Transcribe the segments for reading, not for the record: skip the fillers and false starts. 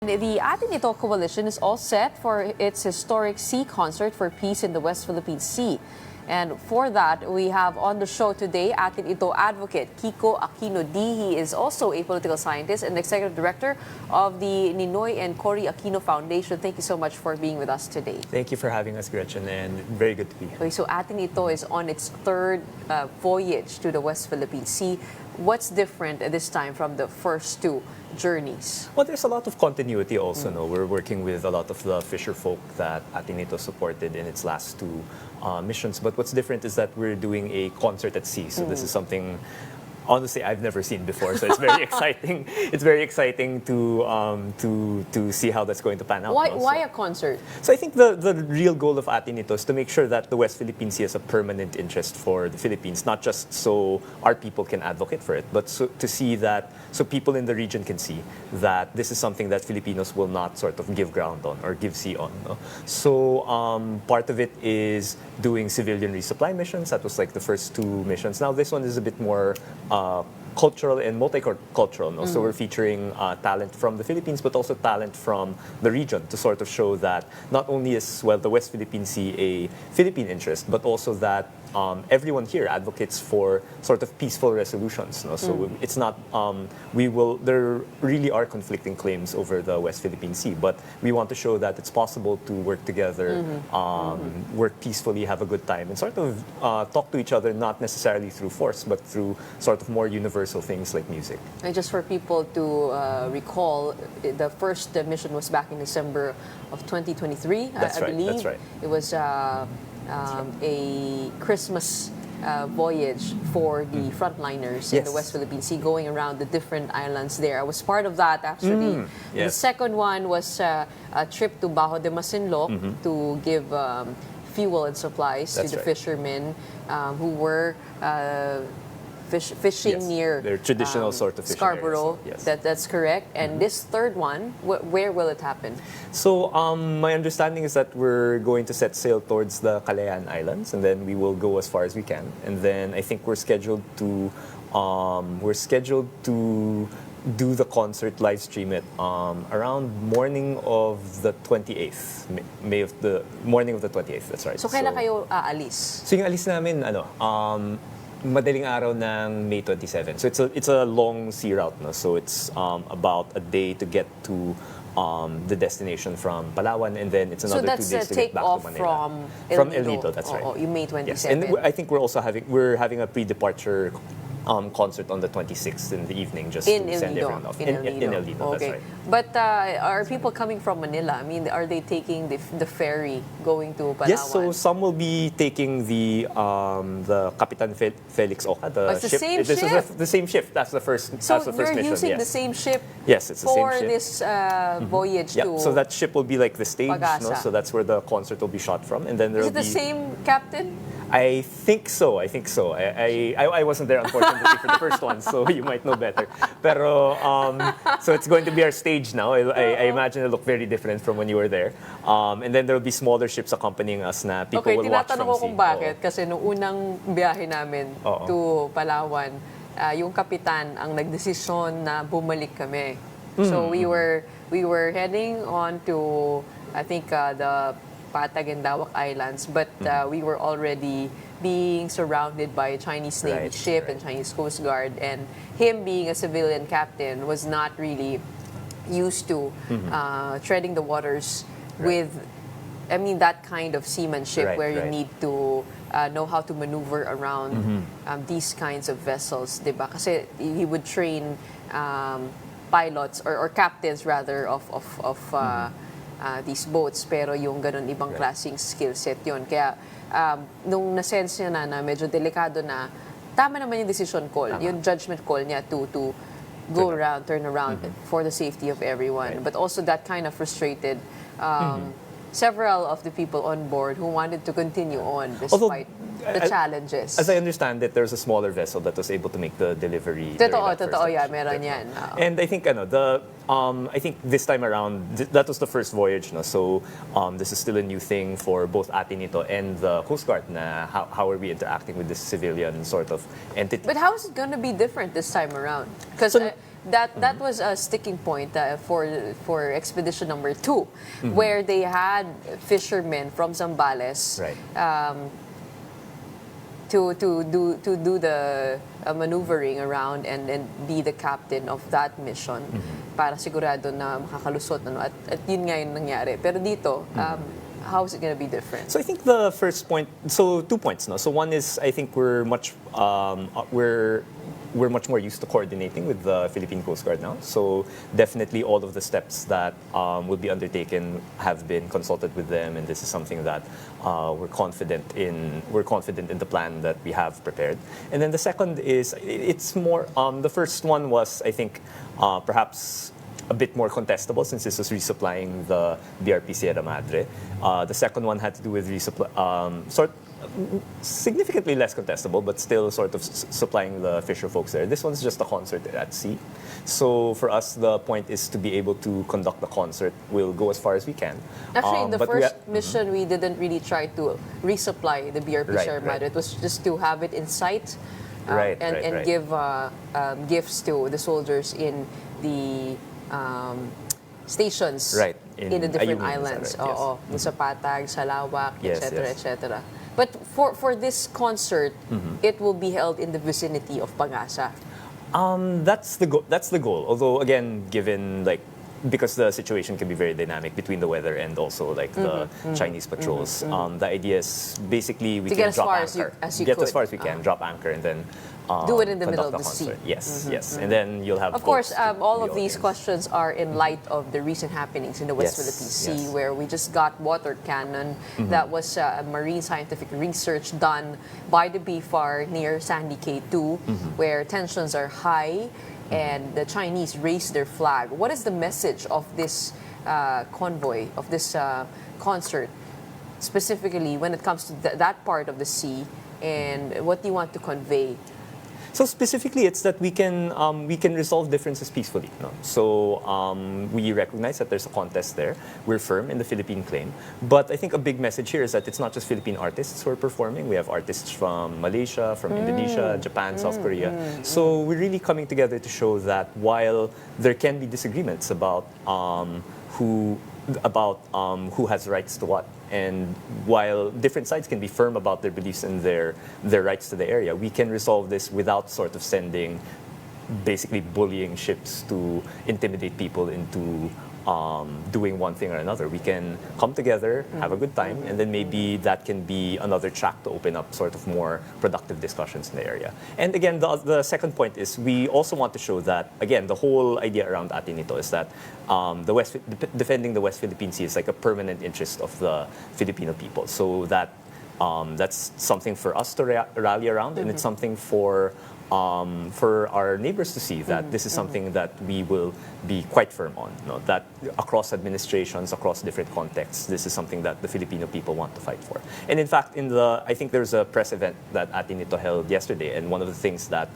The Atin Ito coalition is all set for its historic sea concert for peace in the West Philippine Sea. And for that, we have on the show today Atin Ito advocate Kiko Aquino D. He is also a political scientist and executive director of the Ninoy and Cory Aquino Foundation. Thank you so much for being with us today. Thank you for having us, Gretchen, and very good to be here. Okay, so Atin Ito is on its third voyage to the West Philippine Sea. What's different this time from the first two journeys? Well, there's a lot of continuity also. No? We're working with a lot of the fisher folk that Atinito supported in its last two missions. But what's different is that we're doing a concert at sea. So this is something, honestly, I've never seen before. So it's very exciting. It's very exciting to see how that's going to pan out. Why a concert? So I think the real goal of Atinito is to make sure that the West Philippine Sea is a permanent interest for the Philippines, not just so our people can advocate for it, but so to see that, so people in the region can see that this is something that Filipinos will not sort of give ground on or give sea on. No? So part of it is doing civilian resupply missions. That was like the first two missions. Now this one is a bit more cultural and multicultural. No? So we're featuring talent from the Philippines, but also talent from the region to sort of show that not only is, well, the West Philippine Sea a Philippine interest, but also that everyone here advocates for sort of peaceful resolutions. No? So it's not, there really are conflicting claims over the West Philippine Sea, but we want to show that it's possible to work together, work peacefully, have a good time, and sort of talk to each other, not necessarily through force, but through sort of more universal things like music. And just for people to recall, the first mission was back in December of 2023, That's I right, believe. that's right. It was a Christmas voyage for the frontliners in the Yes. West Philippine Sea, going around the different islands there. I was part of that, actually. The Yes. second one was a trip to Bajo de Masinloc to give fuel and supplies That's to the right. fishermen who were fishing Yes, near their traditional sort of fishing Scarborough. areas, so, yes. That's correct. And this third one, where will it happen? So my understanding is that we're going to set sail towards the Calayan Islands, and then we will go as far as we can. And then I think we're scheduled to do the concert, live stream it around morning of the 28th, morning of the 28th. That's right. So kailan kayo aalis? So yung alis namin, madaling araw ng May 27. So it's a long sea route, no? So it's about a day to get to the destination from Palawan, and then it's another 2 days to get back to Manila. From El Nido, that's right. Oh, you May 27. Yes, and I think we're having a pre-departure concert on the 26th in the evening, just in to send everyone off. In El Nido, okay. That's right. But are people coming from Manila? I mean, are they taking the ferry going to Palawan? Yes, so some will be taking the Capitan Felix Oca, the it's the ship. same This ship? is the same ship. That's the first. So that's the first you're mission. using Yes. the same ship. Yes, it's the same for ship. this voyage Yeah, to. so that ship will be like the stage, no? Pag-asa. So that's where the concert will be shot from, and then there Is will it the be. same captain? I think so. I wasn't there, unfortunately, for the first one, so you might know better. Pero so it's going to be our stage now. I imagine it'll look very different from when you were there. And then there will be smaller ships accompanying us na people will watch from tinatanong ko sea. kung bakit. Kasi nung unang biyahe namin to Palawan, yung kapitan ang nagdesisyon na bumalik kami. So we were heading on to, I think, the Patag and Dawak Islands, but we were already being surrounded by a Chinese Navy ship and Chinese Coast Guard, and him being a civilian captain was not really used to treading the waters with, I mean, that kind of seamanship where you need to know how to maneuver around these kinds of vessels, diba? Kasi he would train pilots or captains rather of these boats, pero yung ganun ibang klaseng skill set yun. Kaya nung nasense niya na medyo delikado na, tama naman yung decision call, yung judgment call niya to go around, turn around for the safety of everyone. But also that kind of frustrated several of the people on board who wanted to continue on despite the challenges. As I understand it, there's a smaller vessel that was able to make the delivery. Totoo, yeah, meron yan. And I think I think this time around, that was the first voyage, no? So this is still a new thing for both Atinito and the Coast Guard. Na how are we interacting with this civilian sort of entity? But how is it going to be different this time around? Because that was a sticking point for expedition number 2, where they had fishermen from Zambales to do the maneuvering around and be the captain of that mission para sigurado na makakalusot at yun nga yung nangyari. Pero dito, how is it going to be different? So I think the first point, so 2 points, no. So one is I think we're much more used to coordinating with the Philippine Coast Guard now. So definitely all of the steps that will be undertaken have been consulted with them, and this is something that we're confident in. We're confident in the plan that we have prepared. And then the second is it's more. The first one was I think perhaps a bit more contestable since this was resupplying the BRP Sierra Madre. The second one had to do with significantly less contestable, but still sort of supplying the fisher folks there. This one's just a concert at sea. So for us, the point is to be able to conduct the concert. We'll go as far as we can. Actually, the first mission, we didn't really try to resupply the BRP Sierra Madre. It was just to have it in sight and give gifts to the soldiers in the stations in the different islands. Sa Patag, sa Lawak, etc., etc. But for this concert, it will be held in the vicinity of Pangasa. That's the goal. Although again, given because the situation can be very dynamic between the weather and also the Chinese patrols, the idea is basically we can drop anchor, get as far as we can, drop anchor, and then do it in the middle of the sea. Yes, and then you'll have. Of course, all of these questions are in light of the recent happenings in the West Philippine Sea, where we just got water cannon. That was marine scientific research done by the BFAR near Sandy K2, where tensions are high, and the Chinese raised their flag. What is the message of this convoy, of this concert, specifically when it comes to that part of the sea, and what do you want to convey? So specifically, it's that we can resolve differences peacefully. No? So we recognize that there's a contest there. We're firm in the Philippine claim, but I think a big message here is that it's not just Philippine artists who are performing. We have artists from Malaysia, from Indonesia, Japan, South Korea. So we're really coming together to show that while there can be disagreements about who has rights to what, and while different sides can be firm about their beliefs and their rights to the area, we can resolve this without sort of sending, basically bullying ships to intimidate people into doing one thing or another. We can come together, have a good time, and then maybe that can be another track to open up sort of more productive discussions in the area. And again, the second point is we also want to show that, again, the whole idea around Atinito is that defending the West Philippine Sea is like a permanent interest of the Filipino people. So that that's something for us to rally around, and it's something for our neighbors to see that this is something that we will be quite firm on. You know, that across administrations, across different contexts, this is something that the Filipino people want to fight for. And in fact, I think there's a press event that Atinito held yesterday, and one of the things that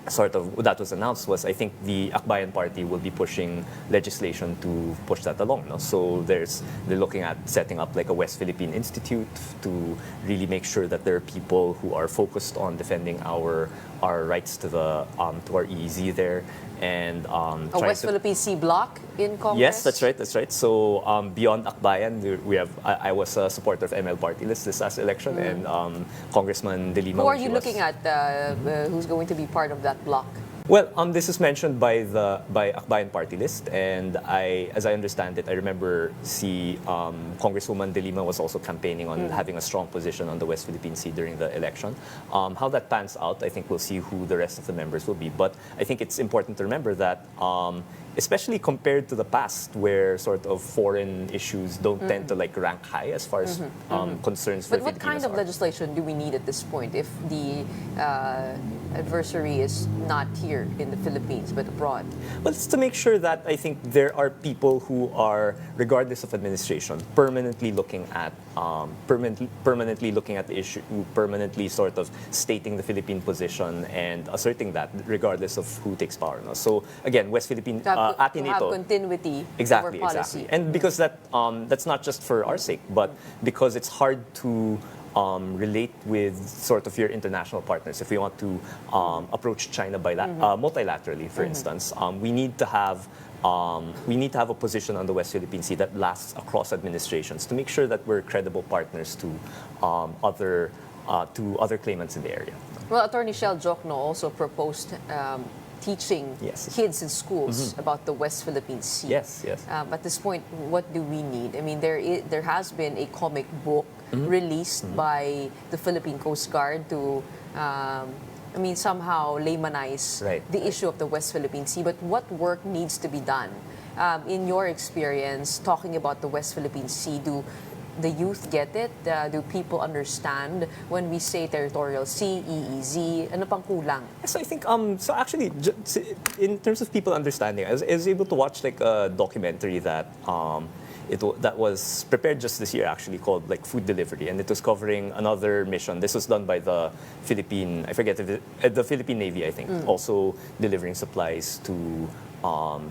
that was announced was I think the Akbayan Party will be pushing legislation to push that along. No? So they're looking at setting up like a West Philippine Institute to really make sure that there are people who are focused on defending our rights to our EEZ there, and a West Philippine Sea block in Congress. Yes, that's right. So beyond Akbayan, I was a supporter of ML party list this last election, and Congressman De Lima. Who are you looking at? Who's going to be part of that block? Well, this is mentioned by Akbayan party list, and as I understand it, I remember Congresswoman De Lima was also campaigning on having a strong position on the West Philippine Sea during the election. How that pans out, I think we'll see who the rest of the members will be. But I think it's important to remember that, especially compared to the past, where sort of foreign issues don't tend to rank high as far as concerns for But what kind of legislation do we need at this point if the adversary is not here in the Philippines but abroad? Well, it's to make sure that I think there are people who are, regardless of administration, permanently looking at the issue, permanently sort of stating the Philippine position and asserting that regardless of who takes power. No? So again, West Philippine Atin to Ito, have continuity exactly, over policy. And because that's not just for our sake, but because it's hard to relate with sort of your international partners, if we want to approach China multilaterally, for instance, we need to have a position on the West Philippine Sea that lasts across administrations to make sure that we're credible partners to other claimants in the area. Well, Attorney Shell Jokno also proposed teaching kids in schools about the West Philippine Sea. Yes. At this point, what do we need? I mean, there has been a comic book released by the Philippine Coast Guard to, somehow laymanize the issue of the West Philippine Sea. But what work needs to be done? In your experience, talking about the West Philippine Sea, do the youth get it? Do people understand when we say territorial sea, EEZ? Ano pang kulang? So I think, so actually, in terms of people understanding, I was able to watch like a documentary that that was prepared just this year, actually, called like Food Delivery, and it was covering another mission. This was done by the Philippine Navy, I think, also delivering supplies to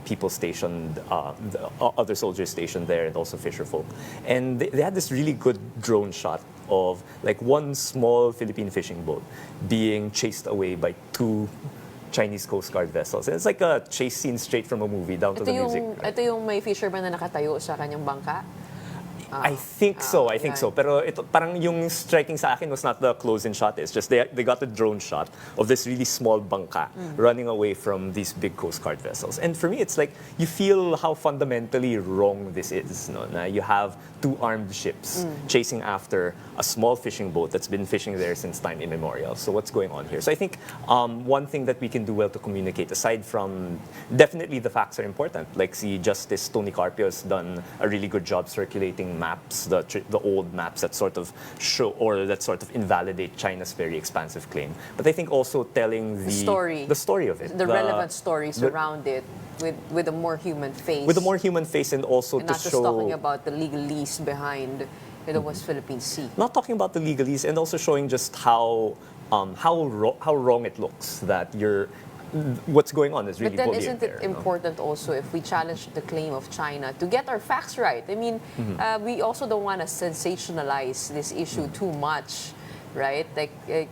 people stationed, other soldiers stationed there, and also fisherfolk. And they had this really good drone shot of like one small Philippine fishing boat being chased away by two Chinese Coast Guard vessels. And it's like a chase scene straight from a movie down to the music. Ito yung may fisherman na nakatayo sa kanyang bangka? I think so. Pero parang yung striking sa akin was not the close-in shot. It's just they got a drone shot of this really small bangka running away from these big Coast Guard vessels. And for me, it's like you feel how fundamentally wrong this is. No? Na you have two armed ships chasing after a small fishing boat that's been fishing there since time immemorial. So what's going on here? So I think one thing that we can do well to communicate, aside from definitely the facts are important. Like Justice Tony Carpio has done a really good job circulating maps, the old maps that sort of show or that sort of invalidate China's very expansive claim. But I think also telling the story of it, the relevant stories around it, with a more human face. With a more human face, and also and to not show. Just talking about the legalese behind the West Philippine Sea. Not talking about the legalese, and also showing just how wrong it looks that what's going on is really But then bullying isn't it important also if we challenge the claim of China to get our facts right? I mean, we also don't want to sensationalize this issue too much, right? Like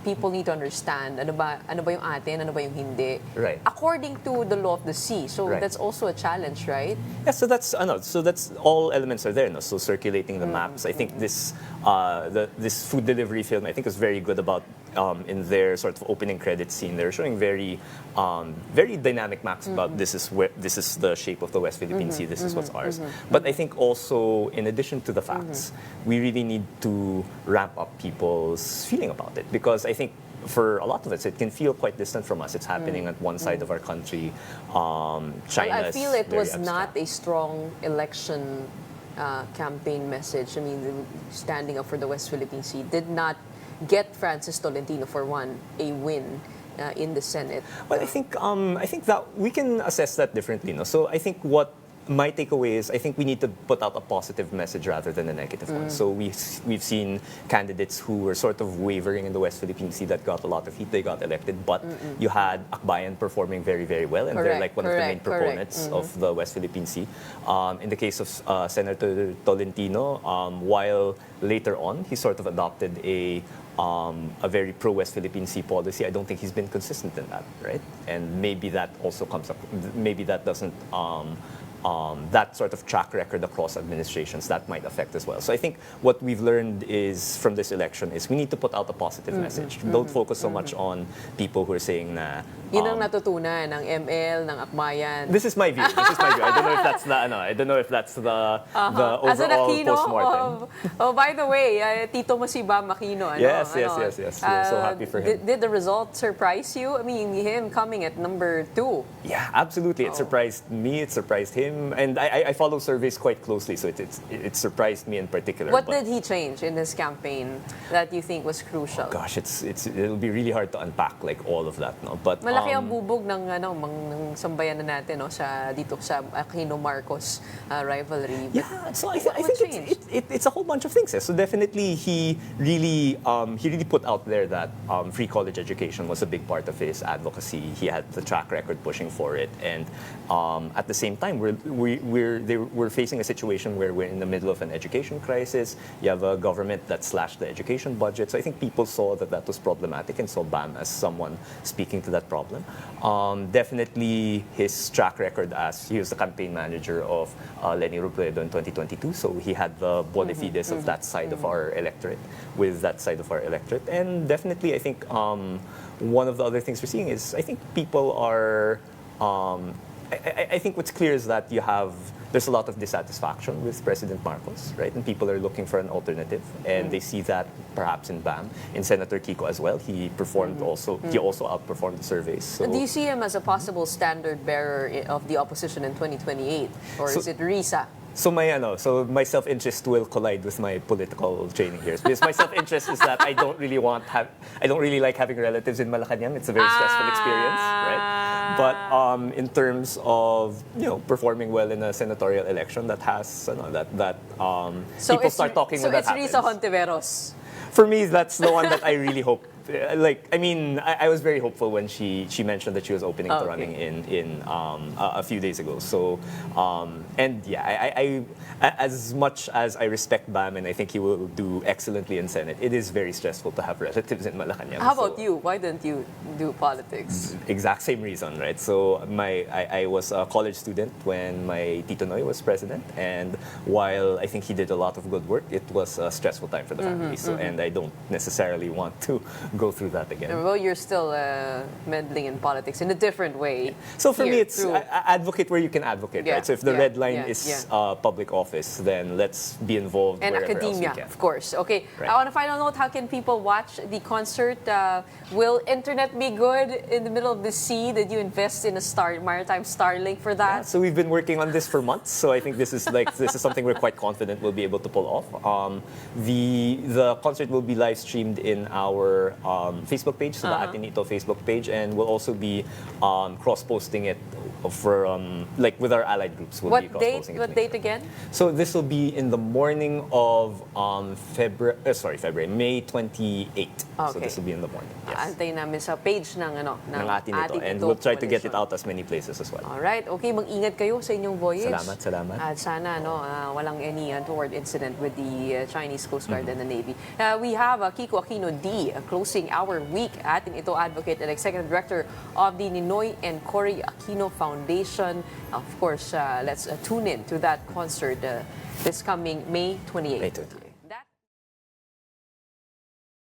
people need to understand ano ba yung atin, ano ba yung hindi. Right. According to the law of the sea. So that's also a challenge, right? Yeah, so that's all elements are there. No? So circulating the maps. I think this food delivery film, I think, is very good about in their sort of opening credit scene. They're showing very dynamic maps about this is the shape of the West Philippine Sea. This is what's ours. But I think also, in addition to the facts, we really need to ramp up people's feeling about it, because I think for a lot of us, it can feel quite distant from us. It's happening at one side of our country. China. I feel it was abstract. not a strong election campaign message. I mean, standing up for the West Philippine Sea did not get Francis Tolentino, for one, a win in the Senate. Well, I think that we can assess that differently. No? So I think what my takeaway is, I think we need to put out a positive message rather than a negative one. So we've seen candidates who were sort of wavering in the West Philippine Sea that got a lot of heat. They got elected, but you had Akbayan performing very, very well, and they're like one of the main proponents of the West Philippine Sea. In the case of Senator Tolentino, while later on he sort of adopted a very pro-West Philippine Sea policy, I don't think he's been consistent in that, right? And maybe that also comes up. Maybe that doesn't. That sort of track record across administrations, that might affect as well. So I think what we've learned is from this election is we need to put out a positive message. Don't focus so much on people who are saying na yun ang natutunan ng ML, ng Akbayan. This is my view. I don't know if that's the overall As an Aquino, postmortem. by the way, Tito mo si Bam Aquino. Yes. We're so happy for him. Did the result surprise you? I mean, him coming at number 2. Yeah, absolutely. It surprised me. It surprised him. And I follow surveys quite closely, so it surprised me in particular. What did he change in his campaign that you think was crucial? Oh gosh, it'll be really hard to unpack like all of that, no. But malaki ang bubog ng ng sambayan na natin, no, dito sa Aquino Marcos rivalry. But yeah, so I think it's a whole bunch of things. So definitely he really put out there that free college education was a big part of his advocacy. He had the track record pushing for it, and at the same time, we're facing a situation where we're in the middle of an education crisis. You have a government that slashed the education budget. So I think people saw that that was problematic and saw BAM as someone speaking to that problem. Definitely his track record as he was the campaign manager of Leni Robredo in 2022. So he had the bona fides of that side of our electorate, with that side of our electorate. And definitely I think one of the other things we're seeing is I think people are, I think what's clear is that there's a lot of dissatisfaction with President Marcos, right? And people are looking for an alternative, and they see that perhaps in BAM, in Senator Kiko as well. He performed he also outperformed the surveys. So. Do you see him as a possible standard bearer of the opposition in 2028, or is it Risa? So my self-interest will collide with my political training here. Because my self-interest is that I don't really like having relatives in Malacanang. It's a very stressful experience, right? But in terms of performing well in a senatorial election, that has people start talking when that happens. So it's Risa Hontiveros. For me, that's the one that I really hope. I was very hopeful when she mentioned that she was opening to running in a few days ago. So, I as much as I respect BAM and I think he will do excellently in Senate, it is very stressful to have relatives in Malacanang. How about you? Why don't you do politics? Exact same reason, right? So I was a college student when my Tito Noy was president, and while I think he did a lot of good work, it was a stressful time for the family. And I don't necessarily want to go through that again. Well, you're still meddling in politics in a different way. So for me, it's advocate where you can advocate, right? So if the red line is public office, then let's be involved and wherever academia, else we can. of course. Okay, right. On a final note, how can people watch the concert? Will internet be good in the middle of the sea? Did you invest in a maritime Starlink for that? Yeah, so we've been working on this for months. So I think this is something we're quite confident we'll be able to pull off. The concert will be live streamed in our Facebook page, so the Atin Ito Facebook page, and we'll also be cross-posting it for with our allied groups. We'll be cross-posting What date again? So this will be in the morning of February, May 28th. Okay. So this will be in the morning. Yes. Antayin namin sa page ng Atin Ito, and we'll try to get it out as many places as well. Alright, okay, mag-ingat kayo sa inyong voyage. Salamat. At sana walang any untoward incident with the Chinese Coast Guard and the Navy. We have Kiko Aquino D closing our week. Atin Ito advocate and executive director of the Ninoy and Cory Aquino Foundation. Of course, let's tune in to that concert this coming May 28th.